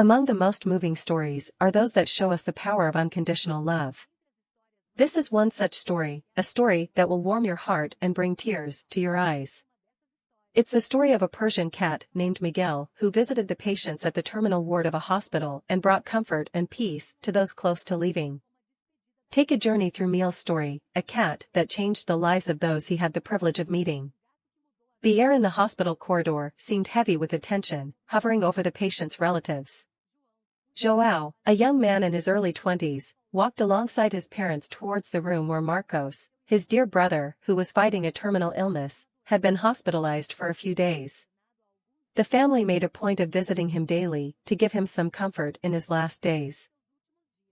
Among the most moving stories are those that show us the power of unconditional love. This is one such story, a story that will warm your heart and bring tears to your eyes. It's the story of a Persian cat named Miél who visited the patients at the terminal ward of a hospital and brought comfort and peace to those close to leaving. Take a journey through Miél's story, a cat that changed the lives of those he had the privilege of meeting. The air in the hospital corridor seemed heavy with attention, hovering over the patient's relatives. João, a young man in his early 20s, walked alongside his parents towards the room where Marcos, his dear brother who was fighting a terminal illness, had been hospitalized for a few days. The family made a point of visiting him daily to give him some comfort in his last days.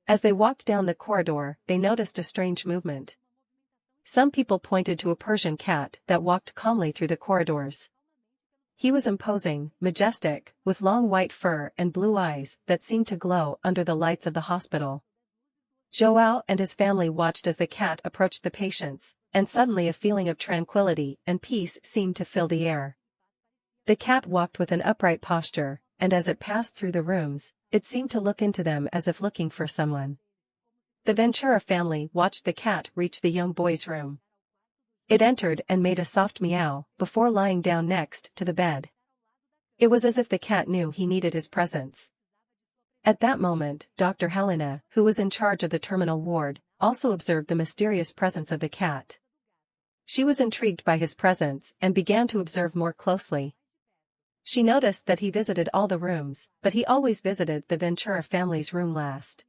As they walked down the corridor, they noticed a strange movement. Some people pointed to a Persian cat that walked calmly through the corridors. He was imposing, majestic, with long white fur and blue eyes that seemed to glow under the lights of the hospital. João and his family watched as the cat approached the patients, and suddenly a feeling of tranquility and peace seemed to fill the air. The cat walked with an upright posture, and as it passed through the rooms, it seemed to look into them as if looking for someone. The Ventura family watched the cat reach the young boy's room. It entered and made a soft meow before lying down next to the bed. It was as if the cat knew he needed his presence. At that moment, Dr. Helena, who was in charge of the terminal ward, also observed the mysterious presence of the cat. She was intrigued by his presence and began to observe more closely. She noticed that he visited all the rooms, but he always visited the Ventura family's room last.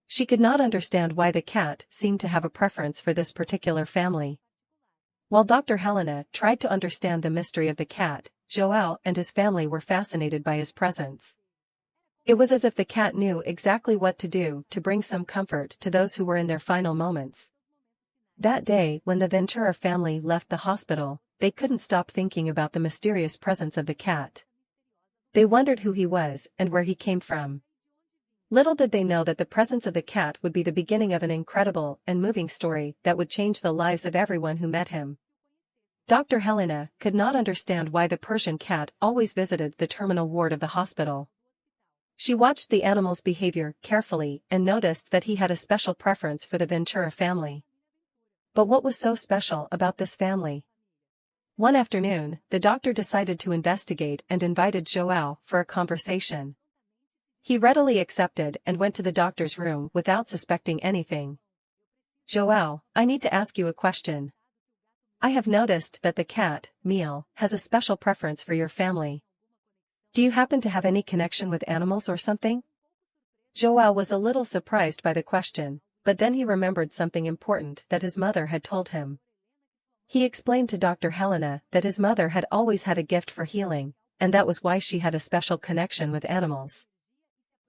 She could not understand why the cat seemed to have a preference for this particular family. While Dr. Helena tried to understand the mystery of the cat, João and his family were fascinated by his presence. It was as if the cat knew exactly what to do to bring some comfort to those who were in their final moments. That day, when the Ventura family left the hospital, they couldn't stop thinking about the mysterious presence of the cat. They wondered who he was and where he came from. Little did they know that the presence of the cat would be the beginning of an incredible and moving story that would change the lives of everyone who met him. Dr. Helena could not understand why the Persian cat always visited the terminal ward of the hospital. She watched the animal's behavior carefully and noticed that he had a special preference for the Ventura family. But what was so special about this family? One afternoon, the doctor decided to investigate and invited João for a conversation. He readily accepted and went to the doctor's room without suspecting anything. "João, I need to ask you a question. I have noticed that the cat, Miél, has a special preference for your family. Do you happen to have any connection with animals or something?" João was a little surprised by the question, but then he remembered something important that his mother had told him. He explained to Dr. Helena that his mother had always had a gift for healing, and that was why she had a special connection with animals.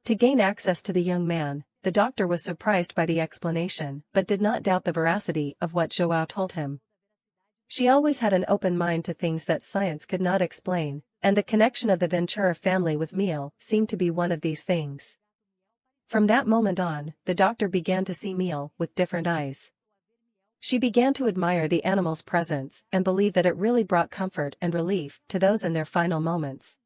To gain access to the young man, the doctor was surprised by the explanation but did not doubt the veracity of what João told him. She always had an open mind to things that science could not explain, and the connection of the Ventura family with Miél seemed to be one of these things. From that moment on, the doctor began to see Miél with different eyes. She began to admire the animal's presence and believe that it really brought comfort and relief to those in their final moments.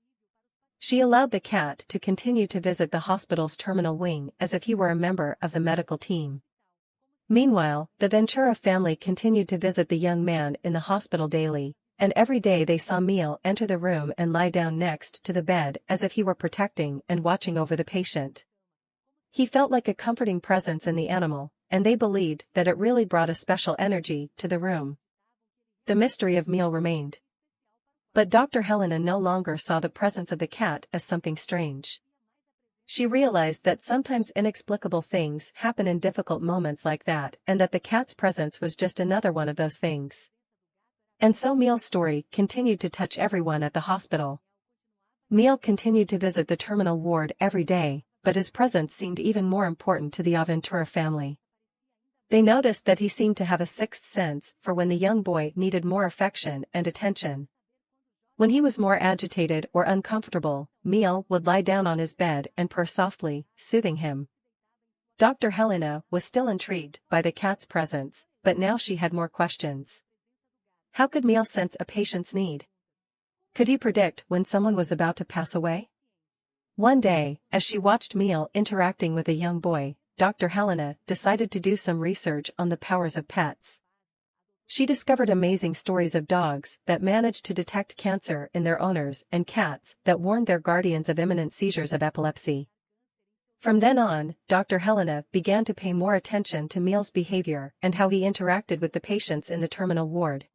She allowed the cat to continue to visit the hospital's terminal wing as if he were a member of the medical team. Meanwhile, the Ventura family continued to visit the young man in the hospital daily, and every day they saw Miél enter the room and lie down next to the bed as if he were protecting and watching over the patient. He felt like a comforting presence in the animal, and they believed that it really brought a special energy to the room. The mystery of Miél remained. But Dr. Helena no longer saw the presence of the cat as something strange. She realized that sometimes inexplicable things happen in difficult moments like that and that the cat's presence was just another one of those things. And so Miél's story continued to touch everyone at the hospital. Miél continued to visit the terminal ward every day, but his presence seemed even more important to the Ventura family. They noticed that he seemed to have a sixth sense for when the young boy needed more affection and attention. When he was more agitated or uncomfortable, Miél would lie down on his bed and purr softly, soothing him. Dr. Helena was still intrigued by the cat's presence, but now she had more questions. How could Miél sense a patient's need? Could he predict when someone was about to pass away? One day, as she watched Miél interacting with a young boy, Dr. Helena decided to do some research on the powers of pets. She discovered amazing stories of dogs that managed to detect cancer in their owners and cats that warned their guardians of imminent seizures of epilepsy. From then on, Dr. Helena began to pay more attention to Miél's behavior and how he interacted with the patients in the terminal ward.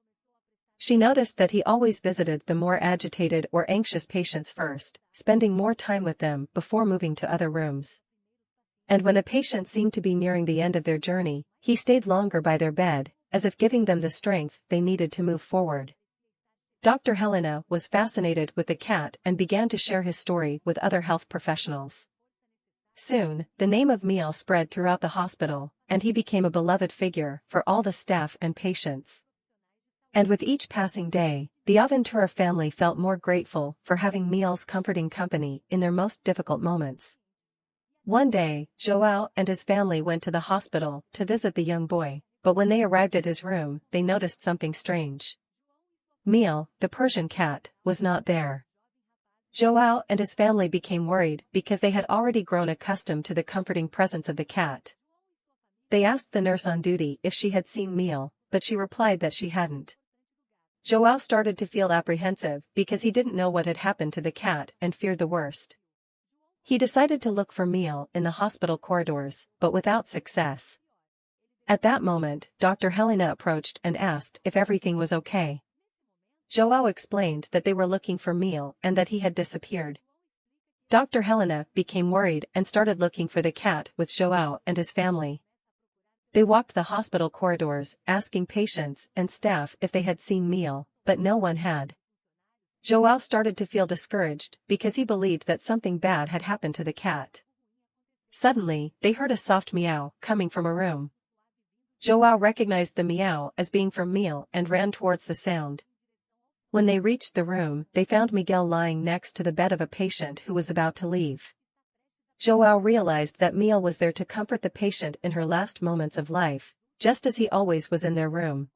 She noticed that he always visited the more agitated or anxious patients first, spending more time with them before moving to other rooms. And when a patient seemed to be nearing the end of their journey, he stayed longer by their bed, as if giving them the strength they needed to move forward. Dr. Helena was fascinated with the cat and began to share his story with other health professionals. Soon, the name of Miél spread throughout the hospital, and he became a beloved figure for all the staff and patients. And with each passing day, the Aventura family felt more grateful for having Miél's comforting company in their most difficult moments. One day, João and his family went to the hospital to visit the young boy, but when they arrived at his room, they noticed something strange. Miél, the Persian cat, was not there. João and his family became worried because they had already grown accustomed to the comforting presence of the cat. They asked the nurse on duty if she had seen Miél, but she replied that she hadn't. João started to feel apprehensive because he didn't know what had happened to the cat and feared the worst. He decided to look for Miél in the hospital corridors, but without success. At that moment, Dr. Helena approached and asked if everything was okay. João explained that they were looking for Miél and that he had disappeared. Dr. Helena became worried and started looking for the cat with João and his family. They walked the hospital corridors, asking patients and staff if they had seen Miél, but no one had. João started to feel discouraged because he believed that something bad had happened to the cat. Suddenly, they heard a soft meow coming from a room. João recognized the meow as being from Miél and ran towards the sound. When they reached the room, they found Miguel lying next to the bed of a patient who was about to leave. João realized that Miél was there to comfort the patient in her last moments of life, just as he always was in their room.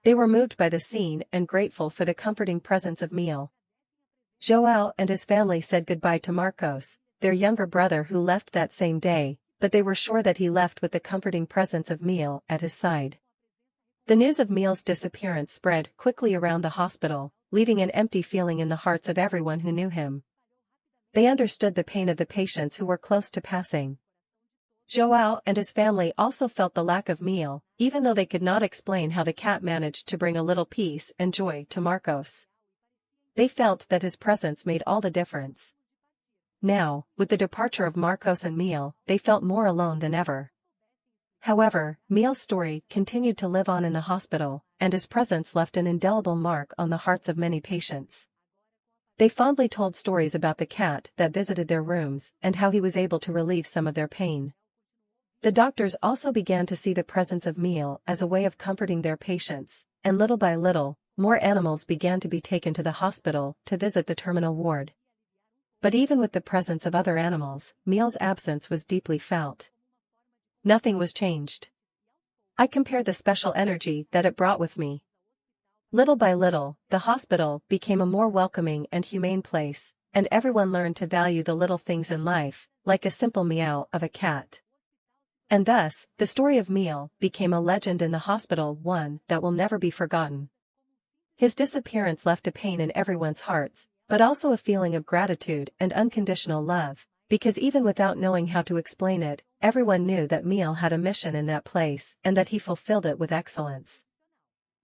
They were moved by the scene and grateful for the comforting presence of Miél. João and his family said goodbye to Marcos, their younger brother who left that same day, but they were sure that he left with the comforting presence of Miél at his side. The news of Miél's disappearance spread quickly around the hospital, leaving an empty feeling in the hearts of everyone who knew him. They understood the pain of the patients who were close to passing. João and his family also felt the lack of Miél, even though they could not explain how the cat managed to bring a little peace and joy to Marcos. They felt that his presence made all the difference. Now, with the departure of Marcos and Miél, they felt more alone than ever. However, Miél's story continued to live on in the hospital, and his presence left an indelible mark on the hearts of many patients. They fondly told stories about the cat that visited their rooms and how he was able to relieve some of their pain. The doctors also began to see the presence of Miél as a way of comforting their patients, and little by little, more animals began to be taken to the hospital to visit the terminal ward. But even with the presence of other animals, Miél's absence was deeply felt. Nothing was changed. I compared the special energy that it brought with me. Little by little, the hospital became a more welcoming and humane place, and everyone learned to value the little things in life, like a simple meow of a cat. And thus, the story of Miél became a legend in the hospital, one that will never be forgotten. His disappearance left a pain in everyone's hearts, but also a feeling of gratitude and unconditional love, because even without knowing how to explain it, everyone knew that Miél had a mission in that place and that he fulfilled it with excellence.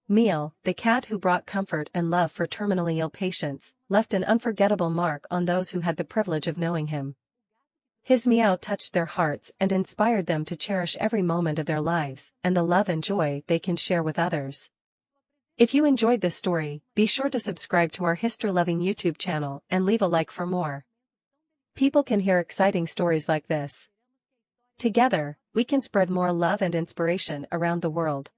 Miél, the cat who brought comfort and love for terminally ill patients, left an unforgettable mark on those who had the privilege of knowing him. His meow touched their hearts and inspired them to cherish every moment of their lives and the love and joy they can share with others. If you enjoyed this story, be sure to subscribe to our history-loving YouTube channel and leave a like for more. People can hear exciting stories like this. Together, we can spread more love and inspiration around the world.